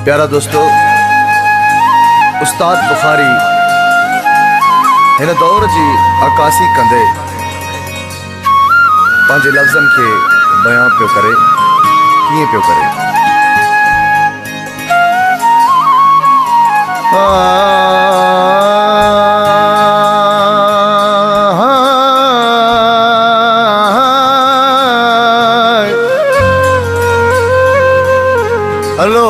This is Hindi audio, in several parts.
प्यारा दोस्तों, उस्ताद बुखारी हिन दौर जी अकासी कंदे पंहिंजे लफ्ज़न के बयां पियो करे। कीअं पियो करे? हेलो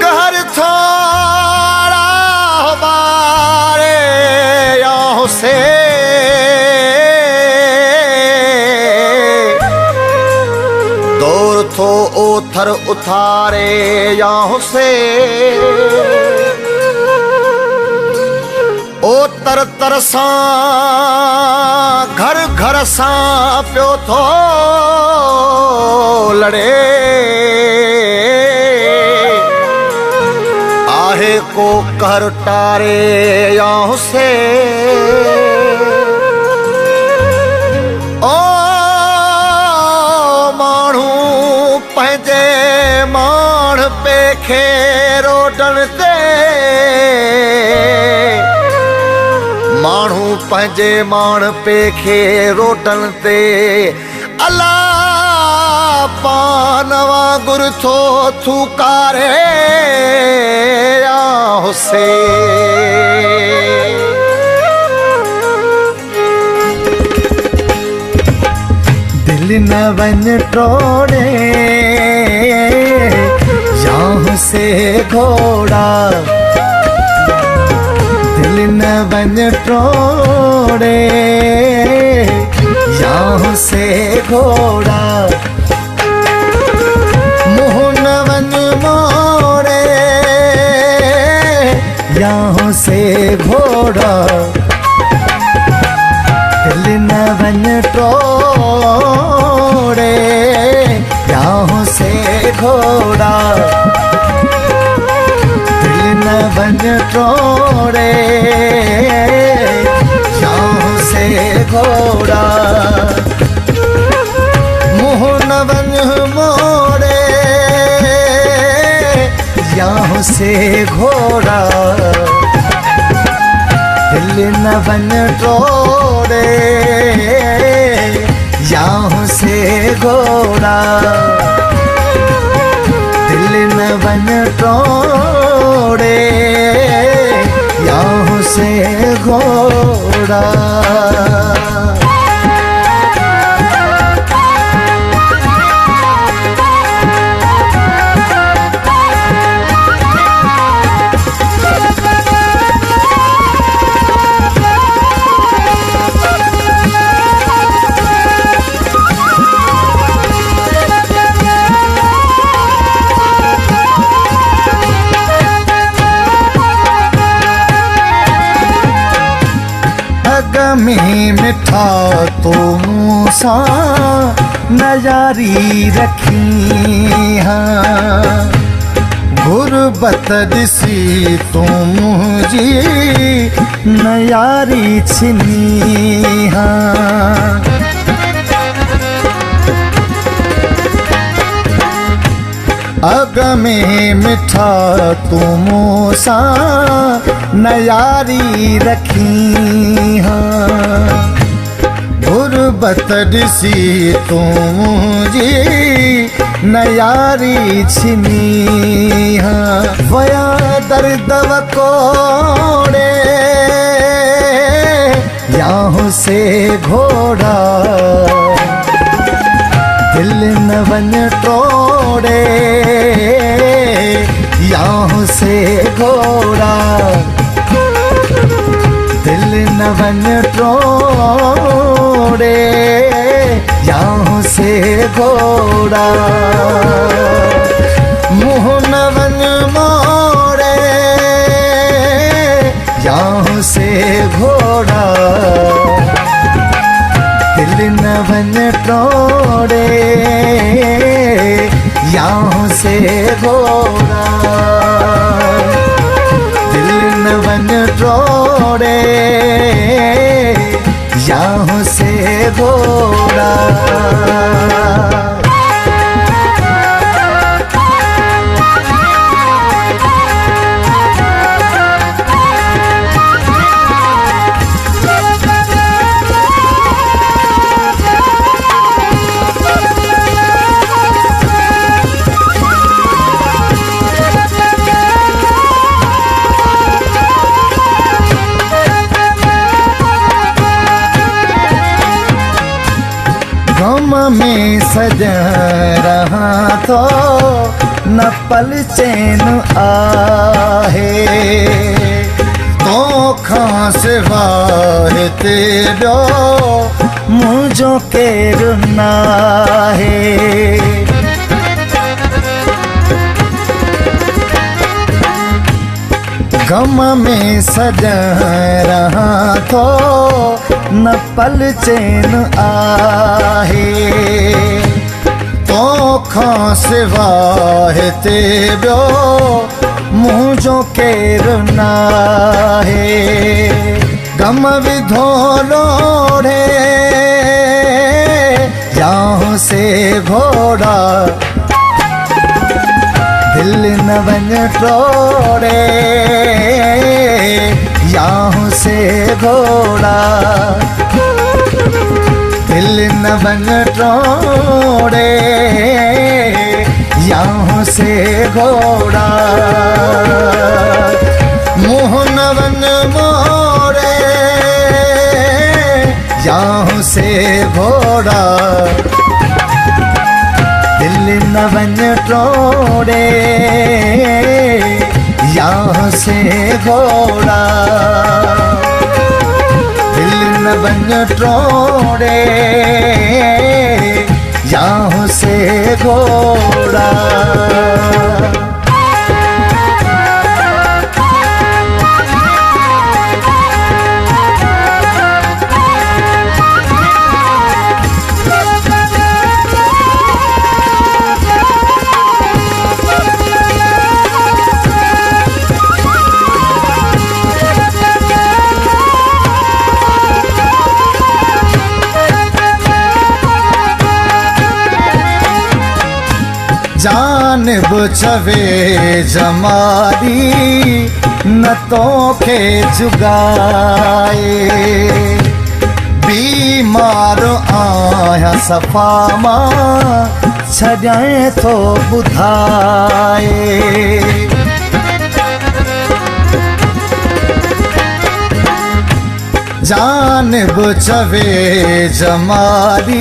घर थोड़ा हमारे यहाँ से दौर थो ओथर उथारे यहाँ से ओ तर तर सां घर घर सां पियो थो लड़े। आहे को कर टारे यहाँ से ओ माण्हू पंहिंजे माण पे खे रोडन ते माण्हू पंहिंजे माण पे खे रोटन ते अला पान वांगुर थो थूकारे से। दिल न वन टोड़े यहाँ से घोड़ा, दिल न वन टोड़े यहाँ से घोड़ा, मुँह न वन मोड़े यहाँ से घोड़ा, दिल न वन टोड़े यहाँ से घोड़ा, दिल न वन टोड़े यहाँ से घोड़ा, मुँह न वन मोड़े यहाँ से घोड़ा, दिल न वन टोड़े यहाँ से घोड़ा, दिल न वन टोड़े यहाँ से घोड़ा। में मिठा तो मूसा नजारी रखी हाँ, गुरबत दिसी तो मुझी नयारी छिनी हाँ। अग में मिठा तू मूसा नयारी रखी हाँ, गुरबत दिसी तू मुझी नयारी छिनी हाँ। वया दर्द वकोड़े यहाँ से घोड़ा, दिल न वन टोड़े यहाँ से घोड़ा, दिल न वन टोड़े यहाँ से घोड़ा, मुँह न वन मोड़े यहाँ से घोड़ा, दिल न वन टोड़े यहाँ से घोड़ा। में सजा रहा तो न पल चैन आहे तो खास वार तेरो मुझो केर नाहे गम में सजा रहा तो न पल चैन आहे तो खास वाह तेरो मुझो केर नाहे गम विधो लोड़े यहाँ से घोड़ा दिल न बन टोड़े यहाँ से घोड़ा दिल न बन टोड़े यहाँ से घोड़ा मुँह न बन मोड़े यहाँ से घोड़ा दिल न बन टोड़े यहाँ से घोड़ा दिल न बन टोड़े यहाँ से घोड़ा जान बुझवे जमारी न तोखे जुगाए बीमार आया सफ़ा मां छॾाए थो ॿुधाए जान बुझवे जमारी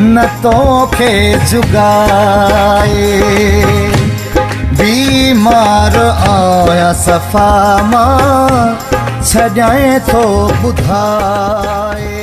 न तोखे जुगाए बीमार आया सफ़ा मां छॾाए थो ॿुधाए